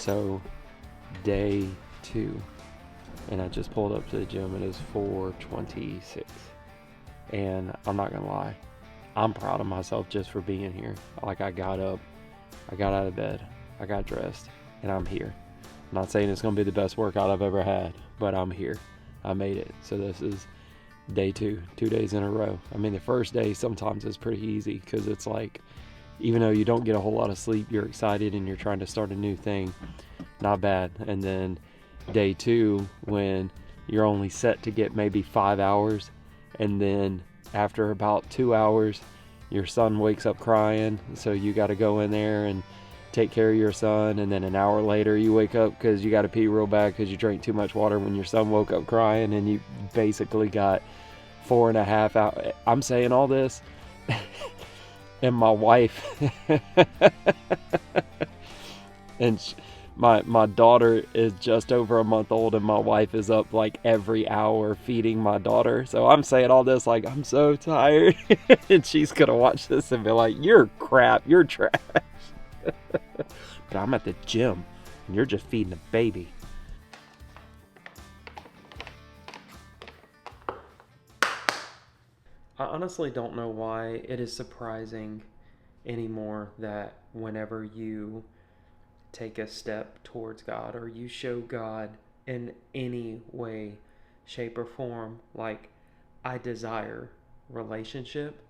So day 2, and I just pulled up to the gym. It is 4:26, and I'm not gonna lie, I'm proud of myself just for being here. Like, I got up, I got out of bed, I got dressed, and I'm here. I'm not saying it's gonna be the best workout I've ever had, but I'm here. I made it. So this is day 2, 2 days in a row. I mean, the first day sometimes is pretty easy because it's like, even though you don't get a whole lot of sleep, you're excited and you're trying to start a new thing. Not bad. And then day 2, when you're only set to get maybe 5 hours, and then after about 2 hours, your son wakes up crying, so you got to go in there and take care of your son, and then an hour later you wake up because you got to pee real bad because you drank too much water when your son woke up crying, and you basically got 4.5 hours. I'm saying all this and my wife and my daughter is just over a month old, and my wife is up like every hour feeding my daughter. So I'm saying all this like, I'm so tired. And she's gonna watch this and be like, you're crap, you're trash. But I'm at the gym and you're just feeding a baby. I honestly don't know why it is surprising anymore that whenever you take a step towards God, or you show God in any way, shape, or form, like, I desire relationship,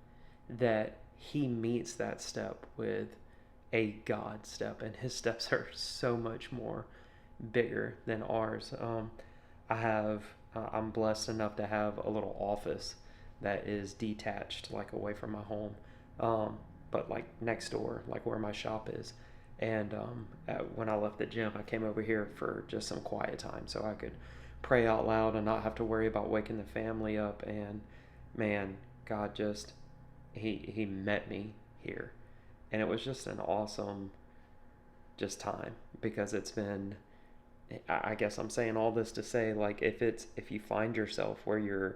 that He meets that step with a God step, and His steps are so much more bigger than ours. I'm blessed enough to have a little office that is detached, like away from my home, but like next door, like where my shop is. And when I left the gym, I came over here for just some quiet time so I could pray out loud and not have to worry about waking the family up. And man, God just, he met me here. And it was just an awesome just time, because it's been, I guess I'm saying all this to say, like, if you find yourself where you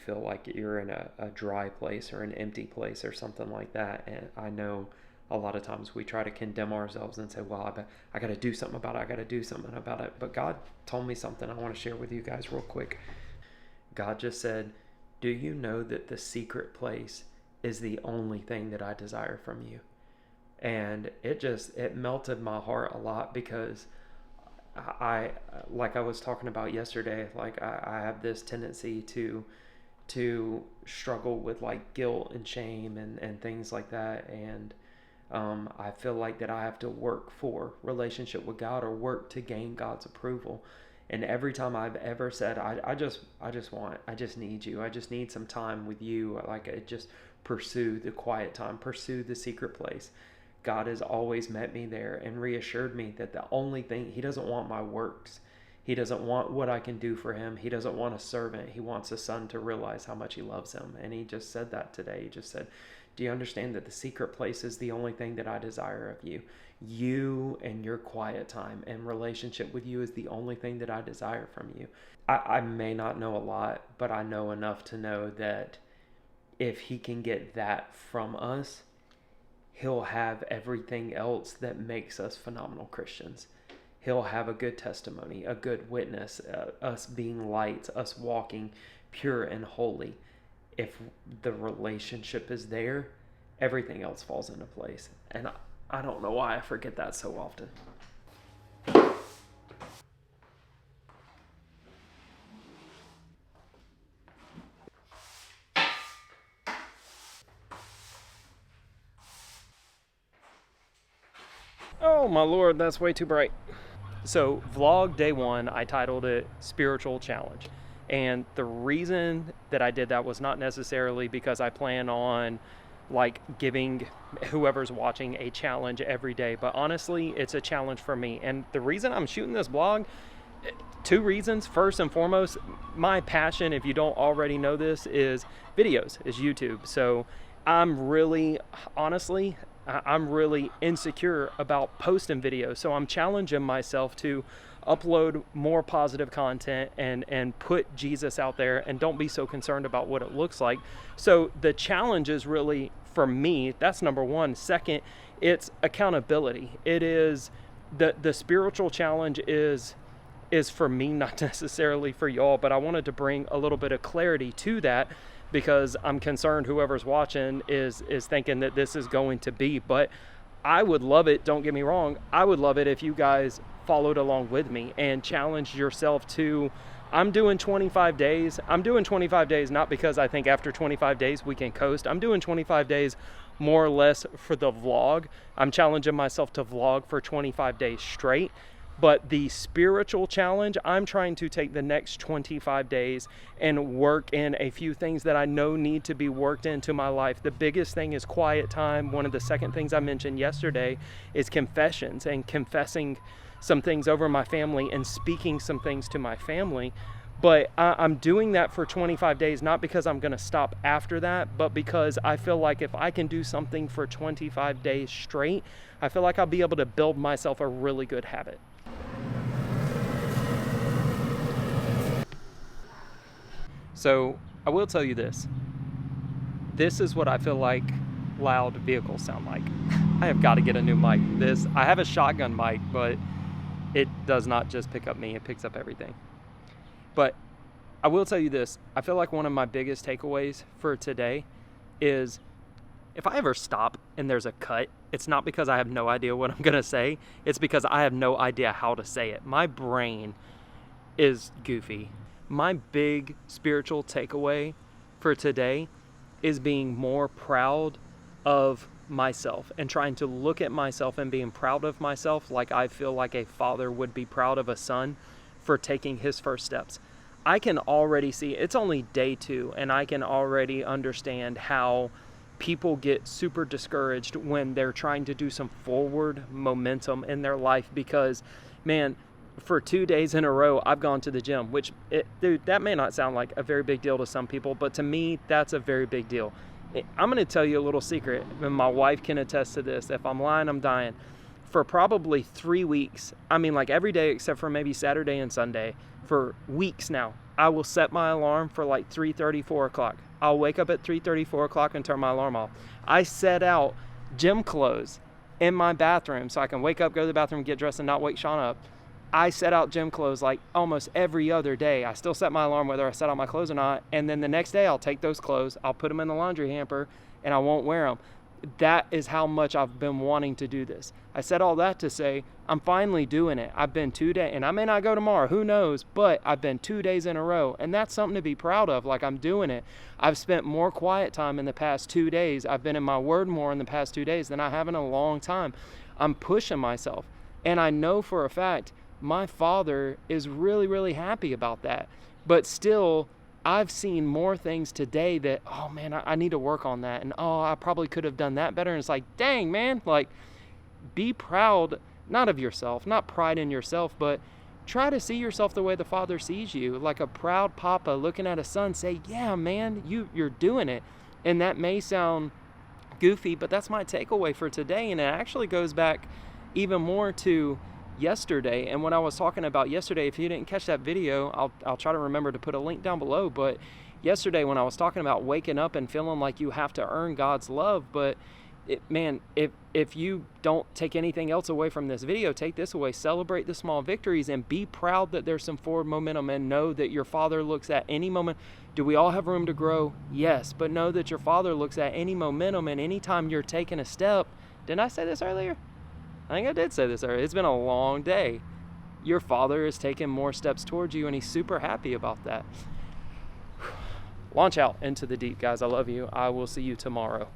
feel like you're in a dry place or an empty place or something like that, and I know a lot of times we try to condemn ourselves and say, well, I got to do something about it. But God told me something I want to share with you guys real quick. God just said, do you know that the secret place is the only thing that I desire from you? And it melted my heart a lot, because I like I was talking about yesterday, like I have this tendency to struggle with like guilt and shame and things like that. And I feel like that I have to work for relationship with God, or work to gain God's approval. And every time I've ever said, I just need you. I just need some time with you. Like, I just pursue the quiet time, pursue the secret place. God has always met me there and reassured me that the only thing, He doesn't want my works. He doesn't want what I can do for Him. He doesn't want a servant. He wants a son to realize how much He loves him. And He just said that today. He just said, do you understand that the secret place is the only thing that I desire of you? You and your quiet time and relationship with you is the only thing that I desire from you. I may not know a lot, but I know enough to know that if He can get that from us, He'll have everything else that makes us phenomenal Christians. He'll have a good testimony, a good witness, us being lights, us walking pure and holy. If the relationship is there, everything else falls into place. And I don't know why I forget that so often. Oh my Lord, that's way too bright. So vlog day 1, I titled it Spiritual Challenge. And the reason that I did that was not necessarily because I plan on like giving whoever's watching a challenge every day, but honestly, it's a challenge for me. And the reason I'm shooting this vlog, 2 reasons. First and foremost, my passion, if you don't already know this, is videos, is YouTube. So I'm really insecure about posting videos. So I'm challenging myself to upload more positive content and put Jesus out there, and don't be so concerned about what it looks like. So the challenge is really, for me, that's number one. Second, it's accountability. It is the spiritual challenge is for me, not necessarily for y'all, but I wanted to bring a little bit of clarity to that, because I'm concerned whoever's watching is thinking that this is going to be. But I would love it, don't get me wrong, I would love it if you guys followed along with me and challenged yourself to, I'm doing 25 days. I'm doing 25 days not because I think after 25 days we can coast. I'm doing 25 days more or less for the vlog. I'm challenging myself to vlog for 25 days straight. But the spiritual challenge, I'm trying to take the next 25 days and work in a few things that I know need to be worked into my life. The biggest thing is quiet time. One of the second things I mentioned yesterday is confessions, and confessing some things over my family and speaking some things to my family. But I'm doing that for 25 days, not because I'm going to stop after that, but because I feel like if I can do something for 25 days straight, I feel like I'll be able to build myself a really good habit. So I will tell you this. This is what I feel like loud vehicles sound like. I have got to get a new mic. I have a shotgun mic, but it does not just pick up me, it picks up everything. But I will tell you this. I feel like one of my biggest takeaways for today is, if I ever stop and there's a cut, it's not because I have no idea what I'm going to say. It's because I have no idea how to say it. My brain is goofy. My big spiritual takeaway for today is being more proud of myself and trying to look at myself and being proud of myself like I feel like a father would be proud of a son for taking his first steps. I can already see, it's only day 2, and I can already understand how people get super discouraged when they're trying to do some forward momentum in their life, because, man, for 2 days in a row, I've gone to the gym, which, dude, that may not sound like a very big deal to some people, but to me, that's a very big deal. I'm going to tell you a little secret, and my wife can attest to this. If I'm lying, I'm dying. For probably 3 weeks, I mean, like every day except for maybe Saturday and Sunday, for weeks now, I will set my alarm for like 3:30, 4 o'clock. I'll wake up at 3:30, 4 o'clock and turn my alarm off. I set out gym clothes in my bathroom so I can wake up, go to the bathroom, get dressed, and not wake Sean up. I set out gym clothes like almost every other day. I still set my alarm whether I set out my clothes or not. And then the next day I'll take those clothes, I'll put them in the laundry hamper, and I won't wear them. That is how much I've been wanting to do this. I said all that to say I'm finally doing it. I've been 2 days, and I may not go tomorrow, who knows, but I've been 2 days in a row, and that's something to be proud of. Like, I'm doing it. I've spent more quiet time in the past 2 days. I've been in my word more in the past 2 days than I have in a long time. I'm pushing myself, and I know for a fact my father is really, really happy about that. But still, I've seen more things today that, oh man, I need to work on that. And oh, I probably could have done that better. And it's like, dang, man, like, be proud, not of yourself, not pride in yourself, but try to see yourself the way the Father sees you. Like a proud papa looking at a son, say, yeah, man, you're doing it. And that may sound goofy, but that's my takeaway for today. And it actually goes back even more to yesterday. And when I was talking about yesterday, if you didn't catch that video, I'll try to remember to put a link down below. But yesterday when I was talking about waking up and feeling like you have to earn God's love, but if you don't take anything else away from this video, take this away. Celebrate the small victories and be proud that there's some forward momentum, and know that your Father looks at any moment. Do we all have room to grow? Yes, but know that your Father looks at any momentum, and anytime you're taking a step. Didn't I say this earlier? I think I did say this earlier. It's been a long day. Your Father is taking more steps towards you, and he's super happy about that. Launch out into the deep, guys. I love you. I will see you tomorrow.